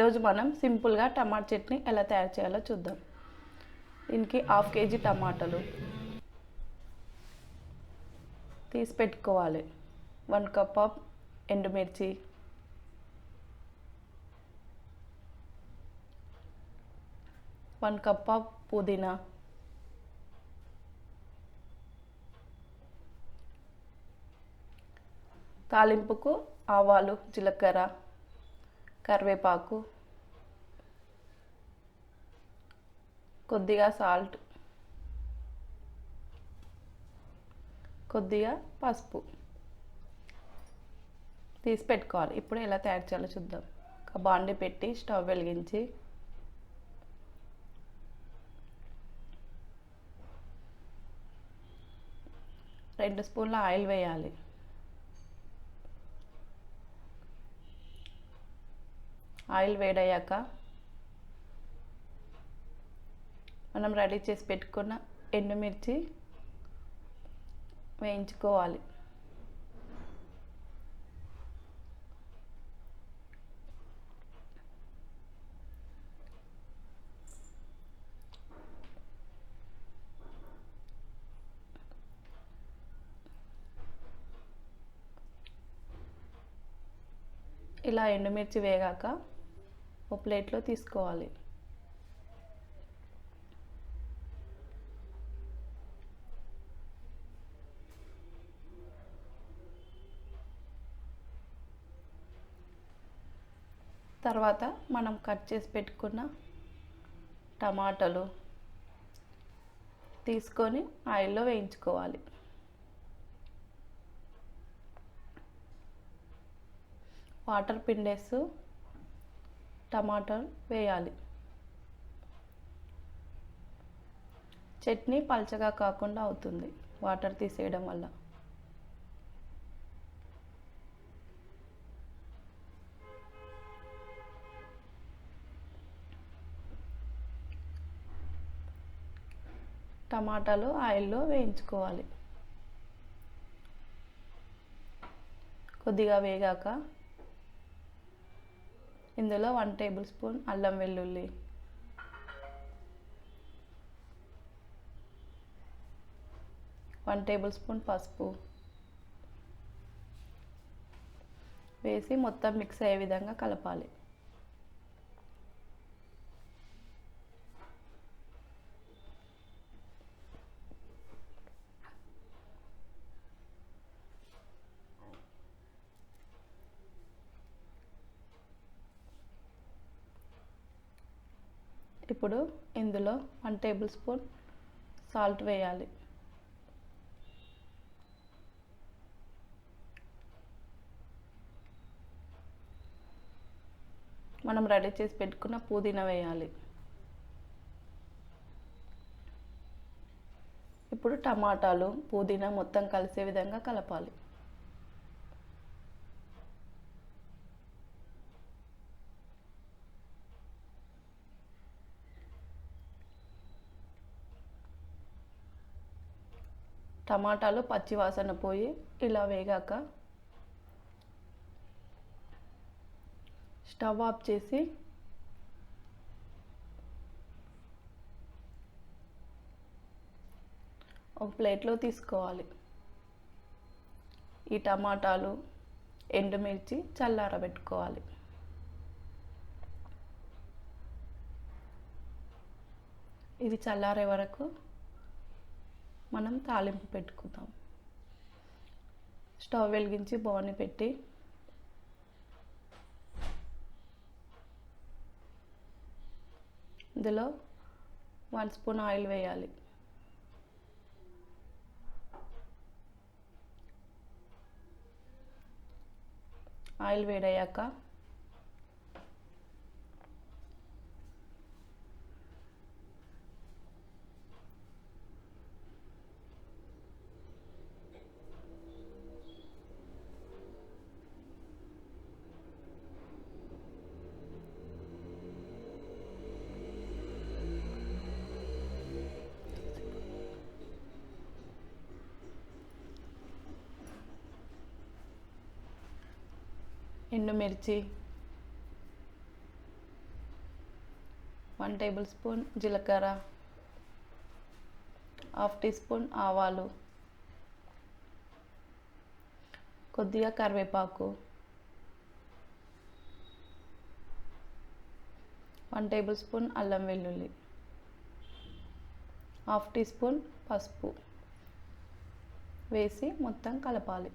ఈరోజు మనం సింపుల్గా టమాటా చట్నీ ఎలా తయారు చేయాలో చూద్దాం. దీనికి 1/2 కేజీ టమాటాలు తీసి పెట్టుకోవాలి. 1 కప్ ఆఫ్ ఎండుమిర్చి, 1 కప్ ఆఫ్ పుదీనా, తాలింపుకు ఆవాలు, జీలకర్ర, కరివేపాకు, కొద్దిగా సాల్ట్, కొద్దిగా పసుపు తీసి పెట్టుకోవాలి. ఇప్పుడు ఎలా తయారు చేయాలో చూద్దాం. ఒక బాండి పెట్టి స్టవ్ వెలిగించి రెండు స్పూన్ల ఆయిల్ వేయాలి. ఆయిల్ వేడయ్యాక మనం రెడీ చేసి పెట్టుకున్న ఎండుమిర్చి వేయించుకోవాలి. ఇలా ఎండుమిర్చి వేగాక ఒక ప్లేట్లో తీసుకోవాలి. తర్వాత మనం కట్ చేసి పెట్టుకున్న టమాటాలు తీసుకొని ఆయిల్లో వేయించుకోవాలి. వాటర్ పిండేస్తూ టమాటాలు వేయాలి. చట్నీ పల్చగా కాకుండా అవుతుంది వాటర్ తీసేయడం వల్ల. టమాటాలు ఆయిల్లో వేయించుకోవాలి. కొద్దిగా వేగాక ఇందులో 1 టేబుల్ స్పూన్ అల్లం వెల్లుల్లి, 1 టేబుల్ స్పూన్ పసుపు వేసి మొత్తం మిక్స్ అయ్యే విధంగా కలపాలి. ఇప్పుడు ఇందులో 1 టేబుల్ స్పూన్ సాల్ట్ వేయాలి. మనం రెడీ చేసి పెట్టుకున్న పుదీనా వేయాలి. ఇప్పుడు టమాటాలు, పుదీనా మొత్తం కలిసే విధంగా కలపాలి. టమాటాలు పచ్చివాసన పోయి ఇలా వేగాక స్టవ్ ఆఫ్ చేసి ఒక ప్లేట్లో తీసుకోవాలి. ఈ టమాటాలు, ఎండుమిర్చి చల్లారబెట్టుకోవాలి. ఇది చల్లారే వరకు మనం తాలింపు పెట్టుకుందాం. స్టవ్ వెలిగించి బౌల్ని పెట్టి ఇందులో 1 స్పూన్ ఆయిల్ వేయాలి. ఆయిల్ వేడయ్యాక ఎండుమిర్చి, 1 టేబుల్ స్పూన్ జీలకర్ర, హాఫ్ టీ స్పూన్ ఆవాలు, కొద్దిగా కరివేపాకు, 1 టేబుల్ స్పూన్ అల్లం వెల్లుల్లి, హాఫ్ టీ స్పూన్ పసుపు వేసి మొత్తం కలపాలి.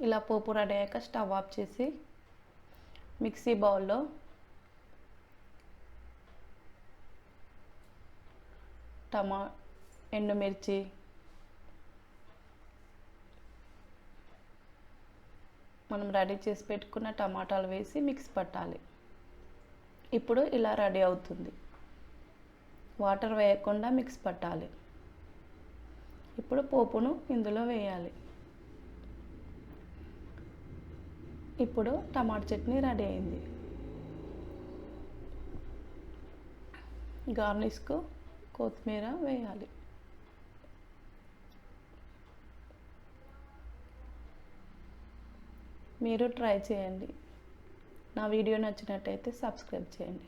ఇలా పోపు రెడీ అయ్యాక స్టవ్ ఆఫ్ చేసి మిక్సీ బౌల్లో ఎండుమిర్చి, మనం రెడీ చేసి పెట్టుకున్న టమాటాలు వేసి మిక్స్ పట్టాలి. ఇప్పుడు ఇలా రెడీ అవుతుంది. వాటర్ వేయకుండా మిక్స్ పట్టాలి. ఇప్పుడు పోపును ఇందులో వేయాలి. ఇప్పుడు టమాటా చట్నీ రెడీ అయింది. గార్నిష్కు కొత్తిమీర వేయాలి. మీరు ట్రై చేయండి. నా వీడియో నచ్చినట్టయితే సబ్స్క్రైబ్ చేయండి.